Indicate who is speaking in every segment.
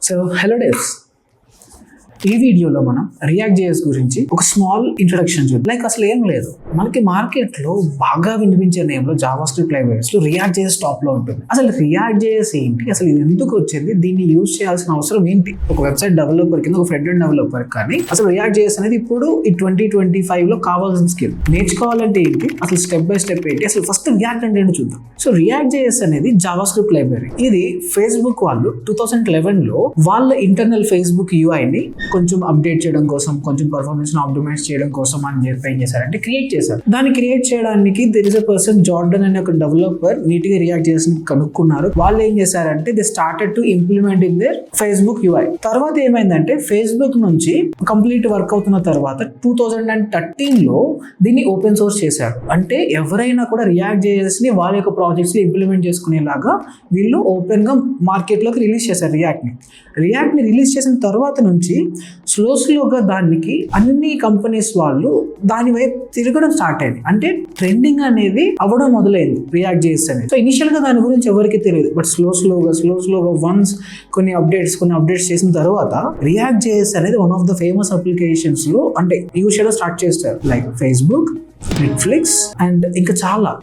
Speaker 1: So hello days, ఈ వీడియోలో మనం రియాక్ట్ జేఎస్ గురించి ఒక స్మాల్ ఇంట్రడక్షన్ చూద్దాం. లైక్ అసలు ఏం లేదు, మనకి మార్కెట్లో బాగా వినిపించే నేమ్లో జావా స్క్రిప్ట్ లైబ్రరీస్ లో రియాక్ట్ జేఎస్ టాప్ లో ఉంటుంది. అసలు రియాక్ట్ జేఎస్ ఏంటి, అసలు ఇది ఎందుకు వచ్చింది, దీన్ని యూజ్ చేయాల్సిన అవసరం ఏంటి? ఒక వెబ్సైట్ డెవలపర్ కింద, ఒక ఫ్రంట్ ఎండ్ డెవలపర్ కానీ అసలు రియాక్ట్ జేఎస్ అనేది ఇప్పుడు ఈ 2025 లో కావాల్సిన స్కిల్. నేర్చుకోవాలంటే ఏంటి, అసలు స్టెప్ బై స్టెప్ ఏంటి, అసలు ఫస్ట్ రియాక్ట్ అంటే ఏంటో చూద్దాం. సో రియాక్ట్ జేఎస్ అనేది జావా స్క్రిప్ట్ లైబ్రరీ. ఇది ఫేస్బుక్ వాళ్ళు 2011 లో వాళ్ళ ఇంటర్నల్ ఫేస్బుక్ యూఐని కొంచెం అప్డేట్ చేయడం కోసం, కొంచెం పర్ఫార్మెన్స్ ఆప్టిమైజ్ చేయడం కోసం అని చెప్పి ఏం చేశారంటే క్రియేట్ చేశారు. దాన్ని క్రియేట్ చేయడానికి there is a person Jordan అనే ఒక డెవలపర్ నీట్ గా రియాక్ట్ చేసి కనుక్కున్నారు. వాళ్ళు ఏం చేశారంటే they started to implement in there Facebook UI. తర్వాత ఏమైందంటే ఫేస్బుక్ నుంచి కంప్లీట్ వర్క్ అవుతున్న తర్వాత 2013 లో దీన్ని ఓపెన్ సోర్స్ చేశారు. అంటే ఎవరైనా కూడా రియాక్ట్ చేసి వాళ్ళ యొక్క ప్రాజెక్ట్స్ ని ఇంప్లిమెంట్ చేసుకునేలాగా వీళ్ళు ఓపెన్ గా మార్కెట్ లోకి రిలీజ్ చేశారు. రియాక్ట్ ని రిలీజ్ చేసిన తర్వాత నుంచి స్లోగా దానికి అన్ని కంపెనీస్ వాళ్ళు దాని వైపు తిరగడం స్టార్ట్ అయింది. అంటే ట్రెండింగ్ అనేది అవ్వడం మొదలైంది రియాక్ట్ జేఎస్ అనేది. సో ఇనిషియల్ గా దాని గురించి ఎవరికి తెలియదు, బట్ స్లోగా వన్స్ కొన్ని అప్డేట్స్ చేసిన తర్వాత రియాక్ట్ జేఎస్ అనేది one of the famous applications లో అంటే యూజ్ చేయడం స్టార్ట్ చేస్తారు. లైక్ ఫేస్బుక్, నెట్ఫ్లిక్స్ అండ్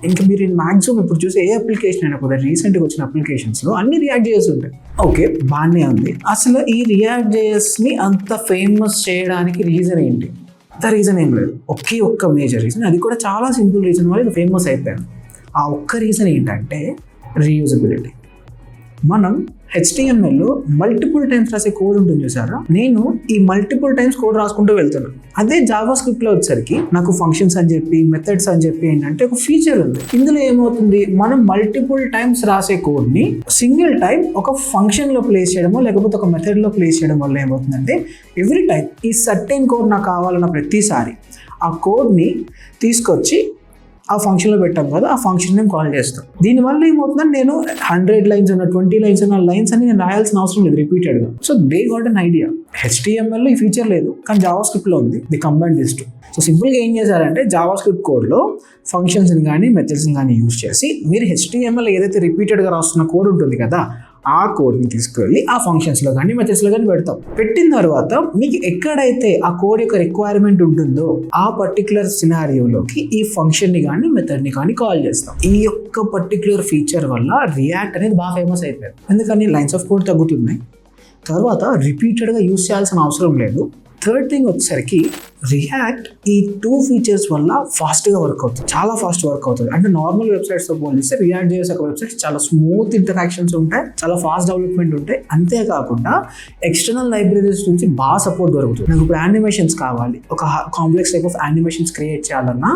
Speaker 1: ఇంకా మీరు మాక్సిమం ఇప్పుడు చూసే ఏ అప్లికేషన్ అయినా కూడా రీసెంట్గా వచ్చిన అప్లికేషన్స్ లో అన్ని రియాక్ట్ జేఎస్ ఉంటాయి. ఓకే, బాగానే ఉంది. అసలు ఈ రియాక్ట్ జేఎస్ ని అంత ఫేమస్ చేయడానికి రీజన్ ఏంటి? అంత రీజన్ ఏం లేదు, ఒక్క మేజర్ రీజన్, అది కూడా చాలా సింపుల్ రీజన్ వల్ల ఇది ఫేమస్ అయిపోయాను. ఆ ఒక్క రీజన్ ఏంటంటే రీయూజబిలిటీ. మనం HTML లో మల్టిపుల్ టైమ్స్ రాసే కోడ్ ఉంటుంది చూసారా, నేను ఈ మల్టిపుల్ టైమ్స్ కోడ్ రాసుకుంటూ వెళ్తాను. అదే జావా స్క్రిప్ట్ లో వచ్చేసరికి నాకు ఫంక్షన్స్ అని చెప్పి మెథడ్స్ అని చెప్పి ఏంటంటే ఒక ఫీచర్ ఉంది. ఇందులో ఏమవుతుంది, మనం మల్టిపుల్ టైమ్స్ రాసే కోడ్ ని సింగిల్ టైం ఒక ఫంక్షన్ లో ప్లేస్ చేయడమో లేకపోతే ఒక మెథడ్ లో ప్లేస్ చేయడం వల్ల ఏమవుతుందంటే ఎవ్రీ టైం ఈ సర్టెన్ కోడ్ నాకు కావాలన్న ప్రతిసారి ఆ కోడ్ ని తీసుకొచ్చి ఆ ఫంక్షన్లో పెట్టాం కదా, ఆ ఫంక్షన్ నేను కాల్ చేస్తాం. దీనివల్ల ఏమవుతుందంటే నేను 100 లైన్స్ ఉన్న 20 లైన్స్ ఉన్న లైన్స్ అని నేను రాయాల్సిన అవసరం లేదు రిపీటెడ్గా. So they got an idea. HTML లో ఈ ఫీచర్ లేదు, కానీ జావా స్క్రిప్ట్ లో ఉంది. The combine this two. So సింపుల్గా ఏం చేశారంటే జావా స్క్రిప్ట్ కోడ్లో ఫంక్షన్స్ని కానీ మెథడ్స్ని కానీ యూజ్ చేసి మీరు HTML ఏదైతే రిపీటెడ్గా రాస్తున్న కోడ్ ఉంటుంది కదా, ఆ కోడ్ని తీసుకెళ్ళి ఆ ఫంక్షన్స్లో కానీ మెథడ్స్లో కానీ పెడతాం. పెట్టిన తర్వాత మీకు ఎక్కడైతే ఆ కోడ్ యొక్క రిక్వైర్మెంట్ ఉంటుందో ఆ పర్టికులర్ సినారియోలోకి ఈ ఫంక్షన్ని కానీ మెథడ్ని కానీ కాల్ చేస్తాం. ఈ యొక్క పర్టికులర్ ఫీచర్ వల్ల రియాక్ట్ అనేది బాగా ఫేమస్ అయిపోయింది. ఎందుకని లైన్స్ ఆఫ్ కోడ్ తగ్గుతున్నాయి, తర్వాత రిపీటెడ్గా యూజ్ చేయాల్సిన అవసరం లేదు. థర్డ్ థింగ్ వచ్చేసరికి రియాక్ట్ ఈ 2 ఫీచర్స్ వల్ల ఫాస్ట్గా వర్క్ అవుతుంది, చాలా ఫాస్ట్ వర్క్ అవుతుంది. అంటే నార్మల్ వెబ్సైట్స్తో పోలిస్తే రియాక్ట్ జేఎస్ ఒక వెబ్సైట్స్ చాలా స్మూత్ ఇంటరాక్షన్స్ ఉంటాయి, చాలా ఫాస్ట్ డెవలప్మెంట్ ఉంటాయి. అంతేకాకుండా ఎక్స్టర్నల్ లైబ్రరీస్ నుంచి బాగా సపోర్ట్ దొరుకుతుంది. నాకు ఇప్పుడు యానిమేషన్స్ కావాలి, ఒక complex type of animations create చేయాలన్నా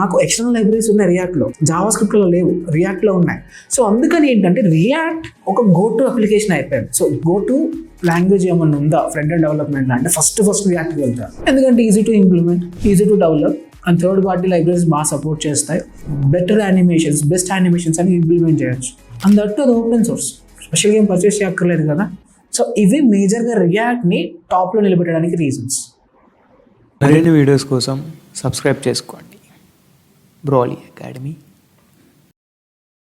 Speaker 1: నాకు ఎక్స్టర్నల్ లైబ్రరీస్ ఉన్నాయి రియాక్ట్లో, జావా స్క్రిప్ట్లో లేవు, రియాక్ట్లో ఉన్నాయి. సో అందుకని ఏంటంటే రియాక్ట్ ఒక గో టు అప్లికేషన్ అయిపోయింది. సో గో టు లాంగ్వేజ్ ఏమన్నా ఉందా ఫ్రంట్ ఎండ్ డెవలప్మెంట్ అంటే ఫస్ట్ రియాక్ట్ వెళ్తారు. ఎందుకంటే easy to implement, easy to develop and third party libraries బాగా సపోర్ట్ చేస్తాయి. బెటర్ యానిమేషన్స్, బెస్ట్ యానిమేషన్స్ అని ఇంప్లిమెంట్ చేయొచ్చు. అండ్ దట్ అది ఓపెన్ సోర్స్, స్పెషల్గా ఏం పర్చేస్ చేయక్కర్లేదు కదా. సో ఇవి మేజర్గా రియాక్ట్ని టాప్లో నిలబెట్టడానికి రీజన్స్.
Speaker 2: మరిన్ని వీడియోస్ కోసం సబ్స్క్రైబ్ చేసుకోండి బ్రోలీ అకాడమీ.